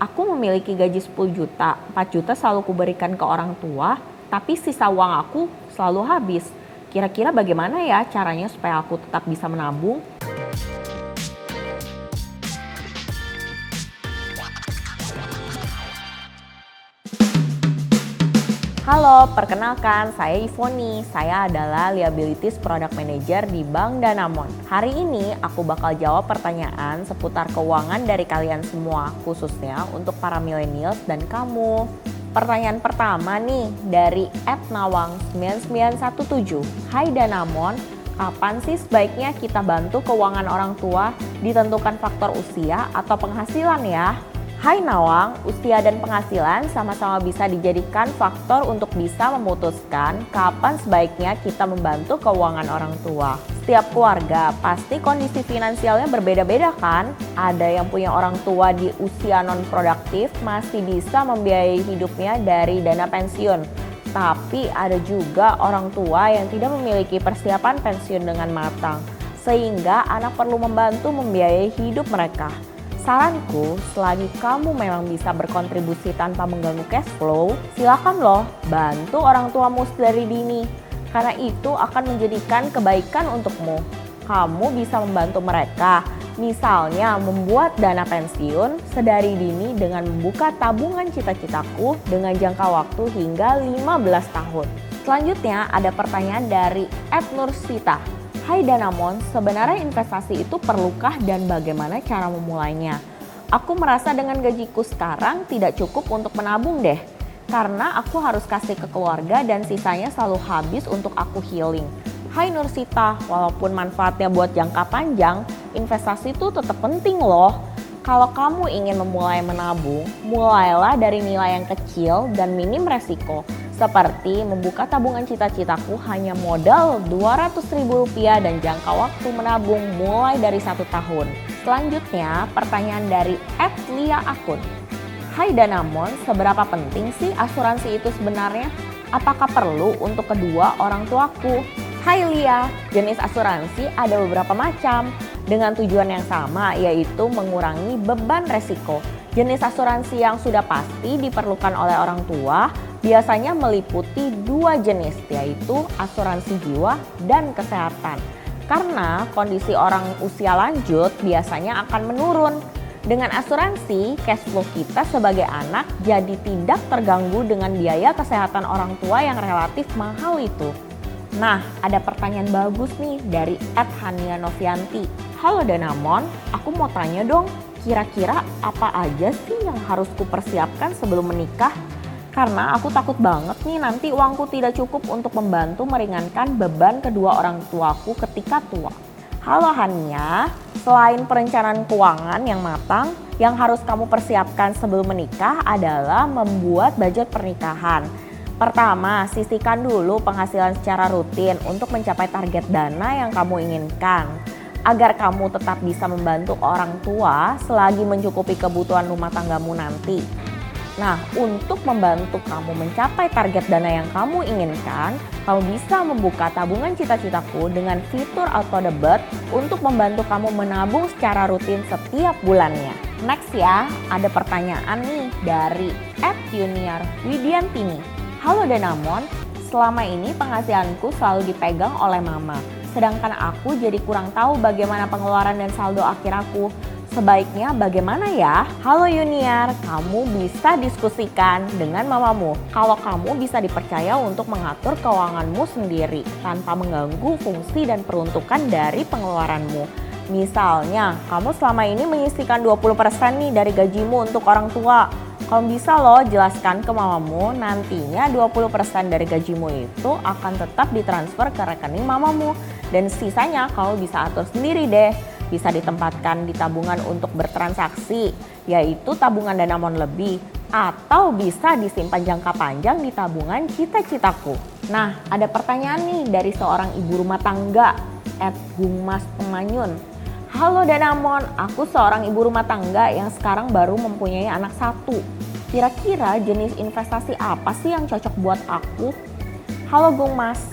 Aku memiliki gaji 10 juta, 4 juta selalu kuberikan ke orang tua, tapi sisa uang aku selalu habis. Kira-kira bagaimana ya caranya supaya aku tetap bisa menabung? Halo, perkenalkan saya Ivoni. Saya adalah Liabilities Product Manager di Bank Danamon. Hari ini aku bakal jawab pertanyaan seputar keuangan dari kalian semua, khususnya untuk para millennials dan kamu. Pertanyaan pertama nih dari @nawang9917. Hai Danamon, kapan sih sebaiknya kita bantu keuangan orang tua? Ditentukan faktor usia atau penghasilan ya? Hai Nawang, usia dan penghasilan sama-sama bisa dijadikan faktor untuk bisa memutuskan kapan sebaiknya kita membantu keuangan orang tua. Setiap keluarga pasti kondisi finansialnya berbeda-beda kan? Ada yang punya orang tua di usia non-produktif masih bisa membiayai hidupnya dari dana pensiun. Tapi ada juga orang tua yang tidak memiliki persiapan pensiun dengan matang, sehingga anak perlu membantu membiayai hidup mereka. Saranku, selagi kamu memang bisa berkontribusi tanpa mengganggu cash flow, silakan loh bantu orang tuamu dari dini. Karena itu akan menjadikan kebaikan untukmu. Kamu bisa membantu mereka, misalnya membuat dana pensiun sedari dini dengan membuka tabungan cita-citaku dengan jangka waktu hingga 15 tahun. Selanjutnya ada pertanyaan dari @nursita. Hai Danamon, sebenarnya investasi itu perlukah dan bagaimana cara memulainya? Aku merasa dengan gajiku sekarang tidak cukup untuk menabung deh. Karena aku harus kasih ke keluarga dan sisanya selalu habis untuk aku healing. Hai Nursita, walaupun manfaatnya buat jangka panjang, investasi itu tetap penting loh. Kalau kamu ingin memulai menabung, mulailah dari nilai yang kecil dan minim resiko. Seperti membuka tabungan cita-citaku hanya modal Rp200.000 dan jangka waktu menabung mulai dari 1 tahun. Selanjutnya pertanyaan dari @liaakun. Hai Danamon, seberapa penting sih asuransi itu sebenarnya? Apakah perlu untuk kedua orang tuaku? Hai Lia, jenis asuransi ada beberapa macam dengan tujuan yang sama, yaitu mengurangi beban resiko. Jenis asuransi yang sudah pasti diperlukan oleh orang tua biasanya meliputi 2 jenis, yaitu asuransi jiwa dan kesehatan. Karena kondisi orang usia lanjut biasanya akan menurun. Dengan asuransi, cash flow kita sebagai anak jadi tidak terganggu dengan biaya kesehatan orang tua yang relatif mahal itu. Nah, ada pertanyaan bagus nih dari @hania_novianti. Halo Danamon, aku mau tanya dong, kira-kira apa aja sih yang harus kupersiapkan sebelum menikah? Karena aku takut banget nih nanti uangku tidak cukup untuk membantu meringankan beban kedua orang tuaku ketika tua. Halo Hania, selain perencanaan keuangan yang matang, yang harus kamu persiapkan sebelum menikah adalah membuat budget pernikahan. Pertama, sisihkan dulu penghasilan secara rutin untuk mencapai target dana yang kamu inginkan. Agar kamu tetap bisa membantu orang tua selagi mencukupi kebutuhan rumah tanggamu nanti. Nah, untuk membantu kamu mencapai target dana yang kamu inginkan, kamu bisa membuka tabungan cita-citaku dengan fitur auto debit untuk membantu kamu menabung secara rutin setiap bulannya. Next ya, ada pertanyaan nih dari @juniorwidiantini. Halo Danamon, selama ini penghasilanku selalu dipegang oleh mama. Sedangkan aku jadi kurang tahu bagaimana pengeluaran dan saldo akhir aku. Sebaiknya bagaimana ya? Halo Yuniar, kamu bisa diskusikan dengan mamamu. Kalau kamu bisa dipercaya untuk mengatur keuanganmu sendiri tanpa mengganggu fungsi dan peruntukan dari pengeluaranmu. Misalnya, kamu selama ini menyisihkan 20% nih dari gajimu untuk orang tua. Kamu bisa loh jelaskan ke mamamu, nantinya 20% dari gajimu itu akan tetap ditransfer ke rekening mamamu. Dan sisanya kamu bisa atur sendiri deh. Bisa ditempatkan di tabungan untuk bertransaksi, yaitu tabungan Danamon lebih, atau bisa disimpan jangka panjang di tabungan cita-citaku. Nah, ada pertanyaan nih dari seorang ibu rumah tangga, @gungmaspemanyun. Halo Danamon, aku seorang ibu rumah tangga yang sekarang baru mempunyai anak 1. Kira-kira jenis investasi apa sih yang cocok buat aku? Halo Gungmas.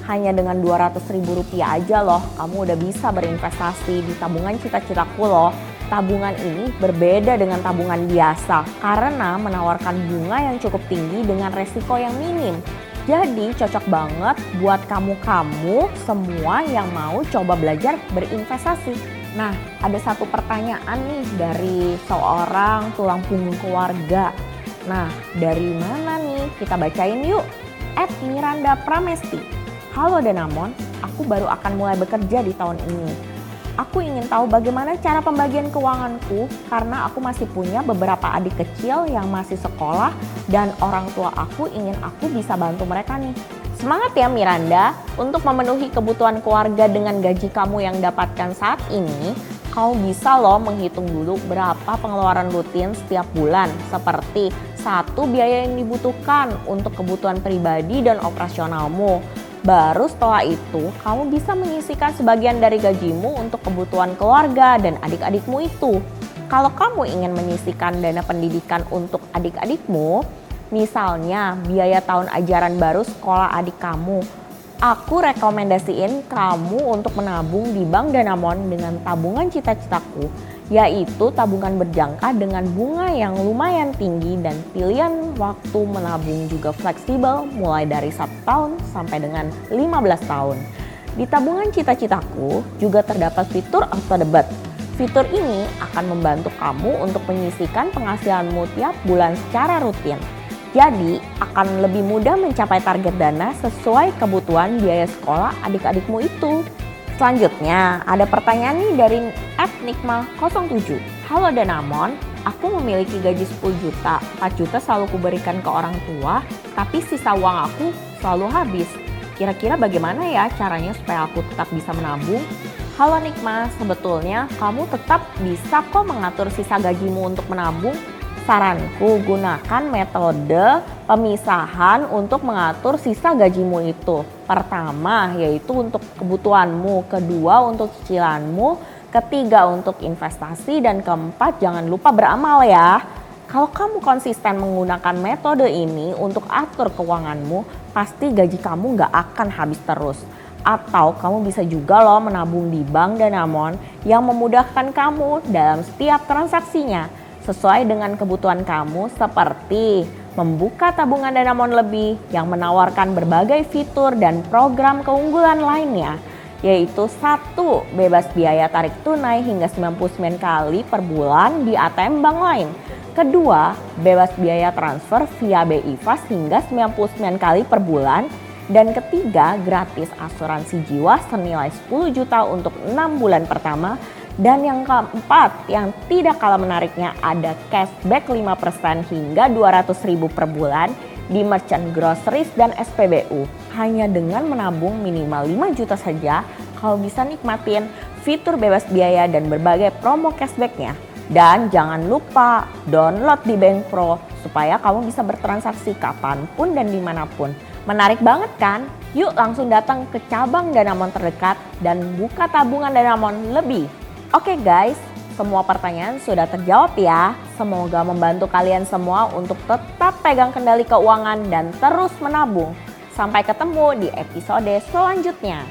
Hanya dengan Rp200.000 aja loh, kamu udah bisa berinvestasi di tabungan cita-citaku loh. Tabungan ini berbeda dengan tabungan biasa karena menawarkan bunga yang cukup tinggi dengan resiko yang minim. Jadi cocok banget buat kamu-kamu semua yang mau coba belajar berinvestasi. Nah, ada satu pertanyaan nih dari seorang tulang punggung keluarga. Nah, dari mana nih? Kita bacain yuk. @Miranda Pramesti. Halo Danamon, aku baru akan mulai bekerja di tahun ini. Aku ingin tahu bagaimana cara pembagian keuanganku karena aku masih punya beberapa adik kecil yang masih sekolah dan orang tua aku ingin aku bisa bantu mereka nih. Semangat ya Miranda, untuk memenuhi kebutuhan keluarga dengan gaji kamu yang dapatkan saat ini, kamu bisa loh menghitung dulu berapa pengeluaran rutin setiap bulan seperti 1. Biaya yang dibutuhkan untuk kebutuhan pribadi dan operasionalmu. Baru setelah itu, kamu bisa menyisihkan sebagian dari gajimu untuk kebutuhan keluarga dan adik-adikmu itu. Kalau kamu ingin menyisihkan dana pendidikan untuk adik-adikmu, misalnya biaya tahun ajaran baru sekolah adik kamu, aku rekomendasiin kamu untuk menabung di Bank Danamon dengan tabungan cita-citaku, yaitu tabungan berjangka dengan bunga yang lumayan tinggi dan pilihan waktu menabung juga fleksibel mulai dari 1 tahun sampai dengan 15 tahun. Di tabungan cita-citaku juga terdapat fitur auto debit. Fitur ini akan membantu kamu untuk menyisihkan penghasilanmu tiap bulan secara rutin. Jadi akan lebih mudah mencapai target dana sesuai kebutuhan biaya sekolah adik-adikmu itu. Selanjutnya ada pertanyaan nih dari @nikma07. Halo Danamon, aku memiliki gaji 10 juta, 4 juta selalu kuberikan ke orang tua, tapi sisa uang aku selalu habis. Kira-kira bagaimana ya caranya supaya aku tetap bisa menabung? Halo Nikma, sebetulnya kamu tetap bisa kok mengatur sisa gajimu untuk menabung. Saranku, gunakan metode pemisahan untuk mengatur sisa gajimu itu. Pertama, yaitu untuk kebutuhanmu. Kedua, untuk cicilanmu. Ketiga, untuk investasi. Dan keempat, jangan lupa beramal ya. Kalau kamu konsisten menggunakan metode ini untuk atur keuanganmu, pasti gaji kamu gak akan habis terus. Atau kamu bisa juga loh menabung di Bank Danamon yang memudahkan kamu dalam setiap transaksinya sesuai dengan kebutuhan kamu, seperti membuka tabungan Danamon lebih yang menawarkan berbagai fitur dan program keunggulan lainnya, yaitu 1. Bebas biaya tarik tunai hingga 99 kali per bulan di ATM bank lain. Kedua, bebas biaya transfer via BI Fast hingga 99 kali per bulan. Dan ketiga, gratis asuransi jiwa senilai 10 juta untuk 6 bulan pertama. Dan yang keempat, yang tidak kalah menariknya, ada cashback 5% hingga 200.000 per bulan di merchant groceries dan SPBU. Hanya dengan menabung minimal 5 juta saja, kamu bisa nikmatin fitur bebas biaya dan berbagai promo cashbacknya. Dan jangan lupa download di Bank Pro supaya kamu bisa bertransaksi kapanpun dan dimanapun. Menarik banget kan? Yuk langsung datang ke cabang Danamon terdekat dan buka tabungan Danamon lebih. Oke guys, semua pertanyaan sudah terjawab ya. Semoga membantu kalian semua untuk tetap pegang kendali keuangan dan terus menabung. Sampai ketemu di episode selanjutnya.